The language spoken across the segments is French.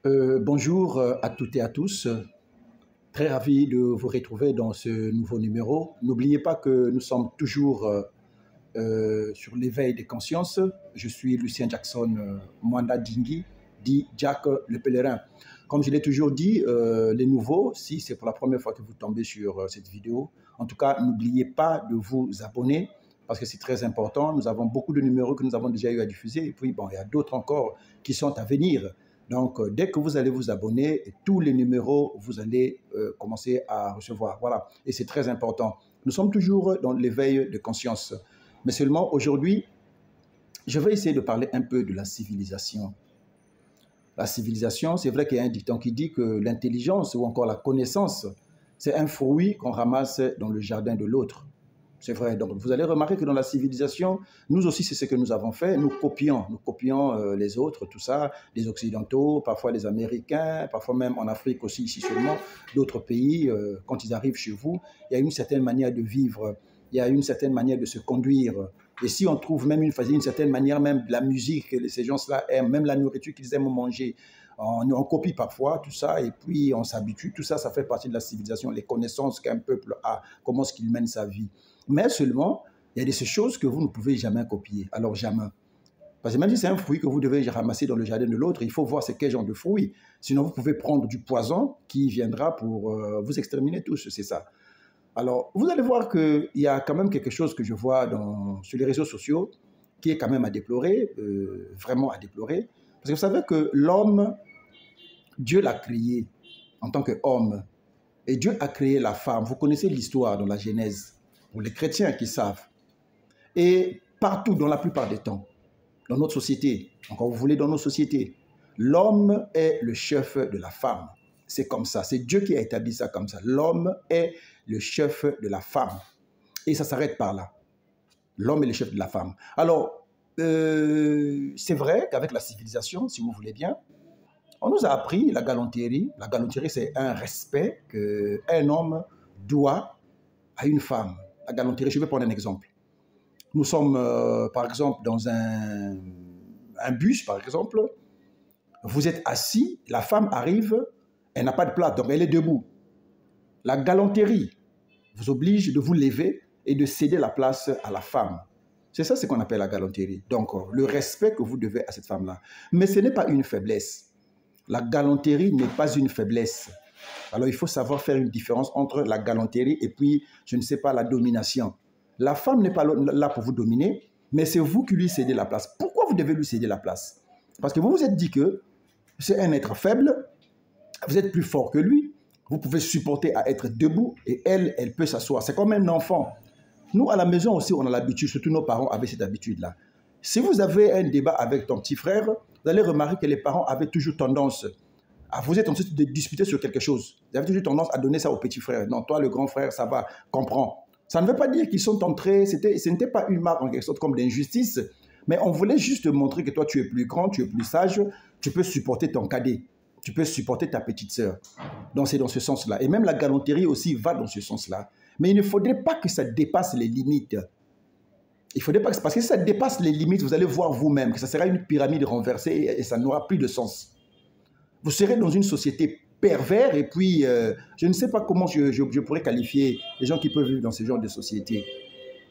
Bonjour à toutes et à tous. Très ravi de vous retrouver dans ce nouveau numéro. N'oubliez pas que nous sommes toujours sur l'éveil des consciences. Je suis Lucien Jackson Mwanda Dingui, dit Jack le pèlerin. Comme je l'ai toujours dit, les nouveaux, si c'est pour la première fois que vous tombez sur cette vidéo, en tout cas, n'oubliez pas de vous abonner parce que c'est très important. Nous avons beaucoup de numéros que nous avons déjà eu à diffuser et puis, bon, il y a d'autres encore qui sont à venir. Donc, dès que vous allez vous abonner, tous les numéros, vous allez commencer à recevoir. Voilà, et c'est très important. Nous sommes toujours dans l'éveil de conscience. Mais seulement aujourd'hui, je vais essayer de parler un peu de la civilisation. La civilisation, c'est vrai qu'il y a un dicton qui dit que l'intelligence ou encore la connaissance, c'est un fruit qu'on ramasse dans le jardin de l'autre. C'est vrai. Donc, vous allez remarquer que dans la civilisation, nous aussi, c'est ce que nous avons fait. Nous copions les autres, tout ça, les Occidentaux, parfois les Américains, parfois même en Afrique aussi, ici seulement, d'autres pays. Quand ils arrivent chez vous, il y a une certaine manière de vivre, il y a une certaine manière de se conduire. Et si on trouve même une certaine manière, même de la musique que ces gens-là aiment, même la nourriture qu'ils aiment manger, on copie parfois tout ça et puis on s'habitue. Tout ça, ça fait partie de la civilisation, les connaissances qu'un peuple a, comment est-ce qu'il mène sa vie. Mais seulement, il y a des choses que vous ne pouvez jamais copier. Alors jamais. Parce que même si c'est un fruit que vous devez ramasser dans le jardin de l'autre, il faut voir c'est quel genre de fruit. Sinon, vous pouvez prendre du poison qui viendra pour vous exterminer tous, c'est ça. Alors, vous allez voir qu'il y a quand même quelque chose que je vois sur les réseaux sociaux qui est quand même à déplorer, vraiment à déplorer. Parce que vous savez que l'homme, Dieu l'a créé en tant qu'homme. Et Dieu a créé la femme. Vous connaissez l'histoire dans la Genèse, pour les chrétiens qui savent. Et partout, dans la plupart des temps, dans notre société, encore vous voulez, dans nos sociétés, l'homme est le chef de la femme. C'est comme ça. C'est Dieu qui a établi ça comme ça. L'homme est le chef de la femme. Et ça s'arrête par là. L'homme est le chef de la femme. Alors, c'est vrai qu'avec la civilisation, si vous voulez bien, on nous a appris la galanterie. La galanterie, c'est un respect qu'un homme doit à une femme. La galanterie, je vais prendre un exemple. Nous sommes, par exemple, dans un bus, par exemple. Vous êtes assis, la femme arrive, elle n'a pas de place, donc elle est debout. La galanterie vous oblige de vous lever et de céder la place à la femme. C'est ça ce qu'on appelle la galanterie. Donc, le respect que vous devez à cette femme-là. Mais ce n'est pas une faiblesse. La galanterie n'est pas une faiblesse. Alors, il faut savoir faire une différence entre la galanterie et puis, je ne sais pas, la domination. La femme n'est pas là pour vous dominer, mais c'est vous qui lui cédez la place. Pourquoi vous devez lui céder la place? Parce que vous vous êtes dit que c'est un être faible, vous êtes plus fort que lui, vous pouvez supporter à être debout et elle peut s'asseoir. C'est comme un enfant. Nous, à la maison aussi, on a l'habitude, surtout nos parents avaient cette habitude-là. Si vous avez un débat avec ton petit frère, vous allez remarquer que les parents avaient toujours tendance à vous êtes ensuite de discuter sur quelque chose. Vous avez toujours tendance à donner ça au petit frère. Non, toi, le grand frère, ça va, comprends. Ça ne veut pas dire qu'ils sont entrés, ce n'était pas une marque en quelque sorte comme d'injustice, mais on voulait juste montrer que toi, tu es plus grand, tu es plus sage, tu peux supporter ton cadet, tu peux supporter ta petite sœur. Donc, c'est dans ce sens-là. Et même la galanterie aussi va dans ce sens-là. Mais il ne faudrait pas que ça dépasse les limites. Il faudrait pas que, parce que si ça dépasse les limites, vous allez voir vous-même que ça sera une pyramide renversée et ça n'aura plus de sens. Vous serez dans une société perverse et puis je ne sais pas comment je pourrais qualifier les gens qui peuvent vivre dans ce genre de société.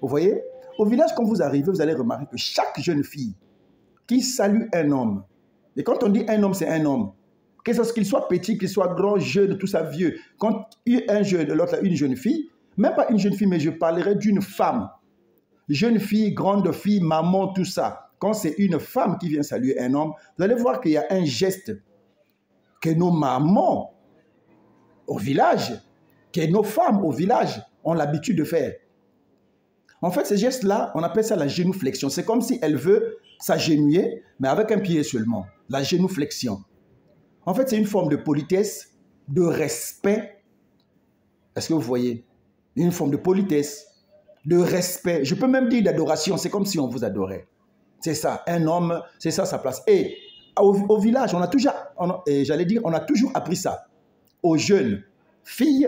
Vous voyez? Au village, quand vous arrivez, vous allez remarquer que chaque jeune fille qui salue un homme, et quand on dit un homme, c'est un homme, qu'il soit petit, qu'il soit grand, jeune, tout ça, vieux, quand un jeune, l'autre une jeune fille, même pas une jeune fille, mais je parlerai d'une femme, jeune fille, grande fille, maman, tout ça. Quand c'est une femme qui vient saluer un homme, vous allez voir qu'il y a un geste que nos mamans au village, que nos femmes au village ont l'habitude de faire. En fait, ces gestes-là, on appelle ça la génouflexion. C'est comme si elle veut s'agenouiller, mais avec un pied seulement. La génouflexion. En fait, c'est une forme de politesse, de respect. Est-ce que vous voyez? Une forme de politesse, de respect. Je peux même dire d'adoration. C'est comme si on vous adorait. C'est ça. Un homme, c'est ça sa place. Et au village, on a toujours appris ça aux jeunes filles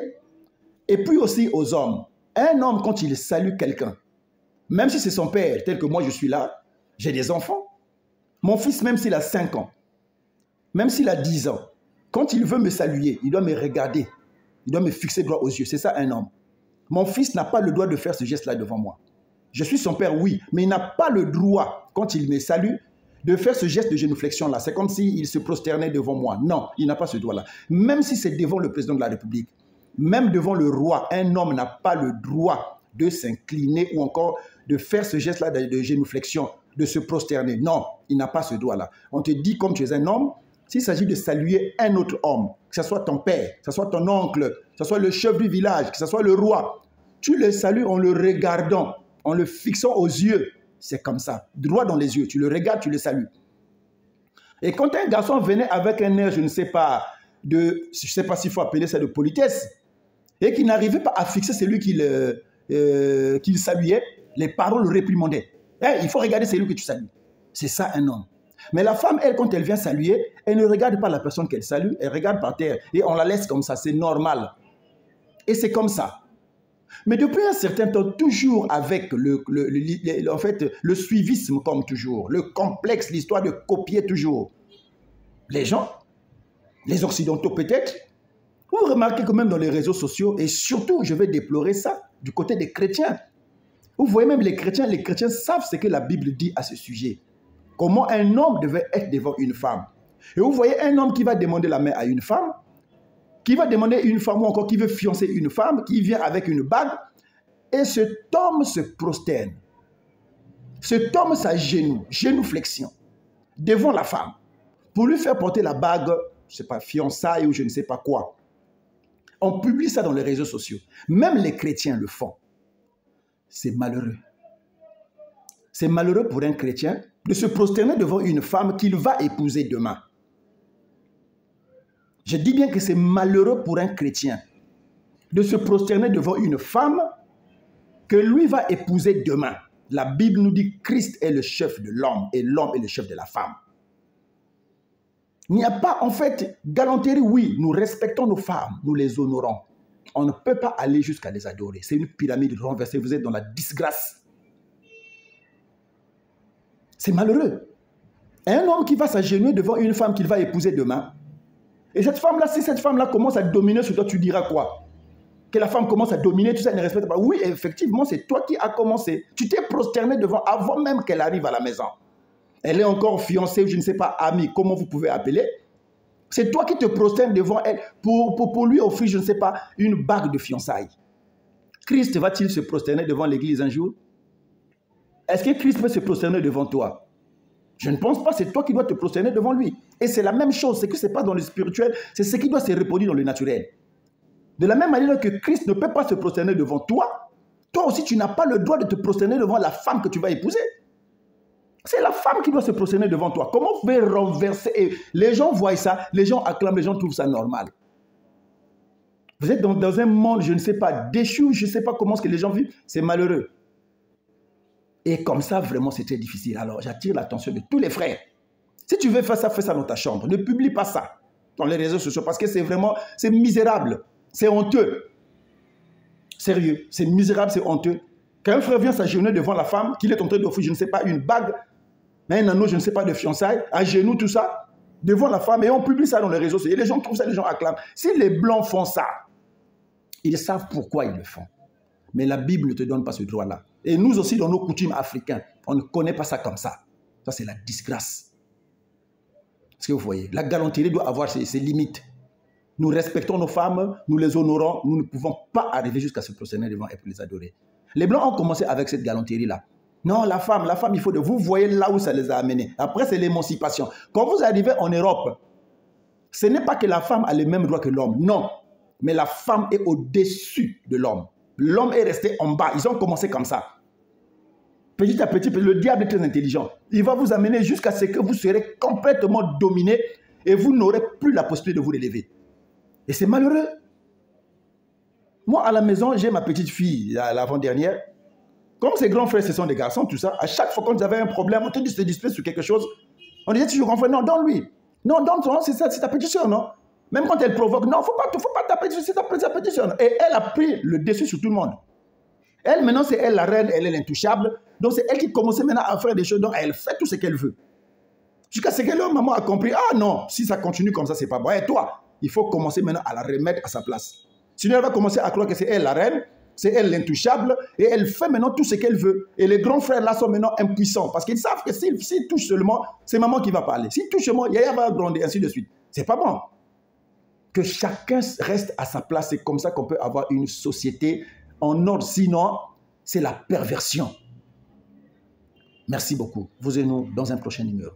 et puis aussi aux hommes. Un homme, quand il salue quelqu'un, même si c'est son père, tel que moi je suis là, j'ai des enfants. Mon fils, même s'il a 5 ans, même s'il a 10 ans, quand il veut me saluer, il doit me regarder, il doit me fixer droit aux yeux. C'est ça un homme. Mon fils n'a pas le droit de faire ce geste-là devant moi. Je suis son père, oui, mais il n'a pas le droit, quand il me salue, de faire ce geste de génuflexion-là. C'est comme s'il se prosternait devant moi. Non, il n'a pas ce droit-là. Même si c'est devant le président de la République, même devant le roi, un homme n'a pas le droit de s'incliner ou encore de faire ce geste-là de génuflexion, de se prosterner. Non, il n'a pas ce droit-là. On te dit, comme tu es un homme, s'il s'agit de saluer un autre homme, que ce soit ton père, que ce soit ton oncle, que ce soit le chef du village, que ce soit le roi, tu le salues en le regardant, en le fixant aux yeux. C'est comme ça, droit dans les yeux. Tu le regardes, tu le salues. Et quand un garçon venait avec un air, je ne sais pas s'il faut appeler ça de politesse, et qu'il n'arrivait pas à fixer celui qu'il saluait, les parents le réprimandaient. Hey, il faut regarder celui que tu salues. C'est ça un homme. Mais la femme, elle, quand elle vient saluer, elle ne regarde pas la personne qu'elle salue, elle regarde par terre et on la laisse comme ça, c'est normal. Et c'est comme ça. Mais depuis un certain temps, toujours avec en fait, le suivisme comme toujours, le complexe, l'histoire de copier toujours. Les gens, les Occidentaux peut-être, vous remarquez que même dans les réseaux sociaux, et surtout, je vais déplorer ça, du côté des chrétiens. Vous voyez même les chrétiens savent ce que la Bible dit à ce sujet. Comment un homme devait être devant une femme. Et vous voyez un homme qui va demander la main à une femme, qui va demander une femme ou encore qui veut fiancer une femme, qui vient avec une bague, et cet homme se prosterne. Cet homme s'agenouille, génuflexion, devant la femme, pour lui faire porter la bague, je ne sais pas, fiançailles ou je ne sais pas quoi. On publie ça dans les réseaux sociaux. Même les chrétiens le font. C'est malheureux. C'est malheureux pour un chrétien de se prosterner devant une femme qu'il va épouser demain. Je dis bien que c'est malheureux pour un chrétien de se prosterner devant une femme que lui va épouser demain. La Bible nous dit que Christ est le chef de l'homme et l'homme est le chef de la femme. Il n'y a pas, en fait, galanterie, oui, nous respectons nos femmes, nous les honorons. On ne peut pas aller jusqu'à les adorer. C'est une pyramide renversée, vous êtes dans la disgrâce. C'est malheureux. Un homme qui va s'agenouiller devant une femme qu'il va épouser demain, et cette femme-là, si cette femme-là commence à dominer sur toi, tu diras quoi? Que la femme commence à dominer, tout ça, elle ne respecte pas. Oui, effectivement, c'est toi qui as commencé. Tu t'es prosterné devant avant même qu'elle arrive à la maison. Elle est encore fiancée, je ne sais pas, amie, comment vous pouvez appeler. C'est toi qui te prosternes devant elle pour lui offrir, je ne sais pas, une bague de fiançailles. Christ va-t-il se prosterner devant l'église un jour? Est-ce que Christ peut se prosterner devant toi? Je ne pense pas, c'est toi qui dois te prosterner devant lui. Et c'est la même chose, c'est que ce n'est pas dans le spirituel, c'est ce qui doit se reproduire dans le naturel. De la même manière que Christ ne peut pas se prosterner devant toi, toi aussi tu n'as pas le droit de te prosterner devant la femme que tu vas épouser. C'est la femme qui doit se prosterner devant toi. Comment vous pouvez renverser? Et les gens voient ça, les gens acclament, les gens trouvent ça normal. Vous êtes dans un monde, je ne sais pas, déchu, je ne sais pas comment ce que les gens vivent, c'est malheureux. Et comme ça, vraiment, c'est très difficile. Alors, j'attire l'attention de tous les frères. Si tu veux faire ça, fais ça dans ta chambre. Ne publie pas ça dans les réseaux sociaux parce que c'est vraiment, c'est misérable, c'est honteux. Sérieux, c'est misérable, c'est honteux. Quand un frère vient s'agenouiller devant la femme, qu'il est en train d'offrir, je ne sais pas, une bague, un anneau, je ne sais pas, de fiançailles, à genoux, tout ça, devant la femme, et on publie ça dans les réseaux sociaux. Et les gens trouvent ça, les gens acclament. Si les Blancs font ça, ils savent pourquoi ils le font. Mais la Bible ne te donne pas ce droit-là. Et nous aussi, dans nos coutumes africaines, on ne connaît pas ça comme ça. Ça, c'est la disgrâce. Est-ce que vous voyez? La galanterie doit avoir ses limites. Nous respectons nos femmes, nous les honorons, nous ne pouvons pas arriver jusqu'à se prosterner devant et pour les adorer. Les Blancs ont commencé avec cette galanterie-là. Non, la femme, il faut de... Vous voyez là où ça les a amenés. Après, c'est l'émancipation. Quand vous arrivez en Europe, ce n'est pas que la femme a les mêmes droits que l'homme. Non. Mais la femme est au-dessus de l'homme. L'homme est resté en bas. Ils ont commencé comme ça. Petit à petit, le diable est très intelligent. Il va vous amener jusqu'à ce que vous serez complètement dominé et vous n'aurez plus la possibilité de vous relever. Et c'est malheureux. Moi, à la maison, j'ai ma petite fille, l'avant-dernière. Comme ses grands frères, ce sont des garçons, tout ça, à chaque fois quand ils avaient un problème, on te dit se disputer sur quelque chose, on disait toujours, non, donne-lui. Non, donne-toi, c'est ta petite soeur, non? Même quand elle provoque, non, faut pas taper, c'est ta petite soeur. Et elle a pris le dessus sur tout le monde. Elle, maintenant, c'est elle la reine, elle est l'intouchable. Donc, c'est elle qui commençait maintenant à faire des choses, donc elle fait tout ce qu'elle veut. Jusqu'à ce que leur maman a compris, ah non, si ça continue comme ça, c'est pas bon. Et toi, il faut commencer maintenant à la remettre à sa place. Sinon, elle va commencer à croire que c'est elle la reine, c'est elle l'intouchable, et elle fait maintenant tout ce qu'elle veut. Et les grands frères là sont maintenant impuissants, parce qu'ils savent que s'ils touchent seulement, c'est maman qui va parler. S'ils touchent seulement, Yaya va grandir, ainsi de suite. C'est pas bon. Que chacun reste à sa place, c'est comme ça qu'on peut avoir une société en ordre. Sinon, c'est la perversion. Merci beaucoup. Vous et nous dans un prochain numéro.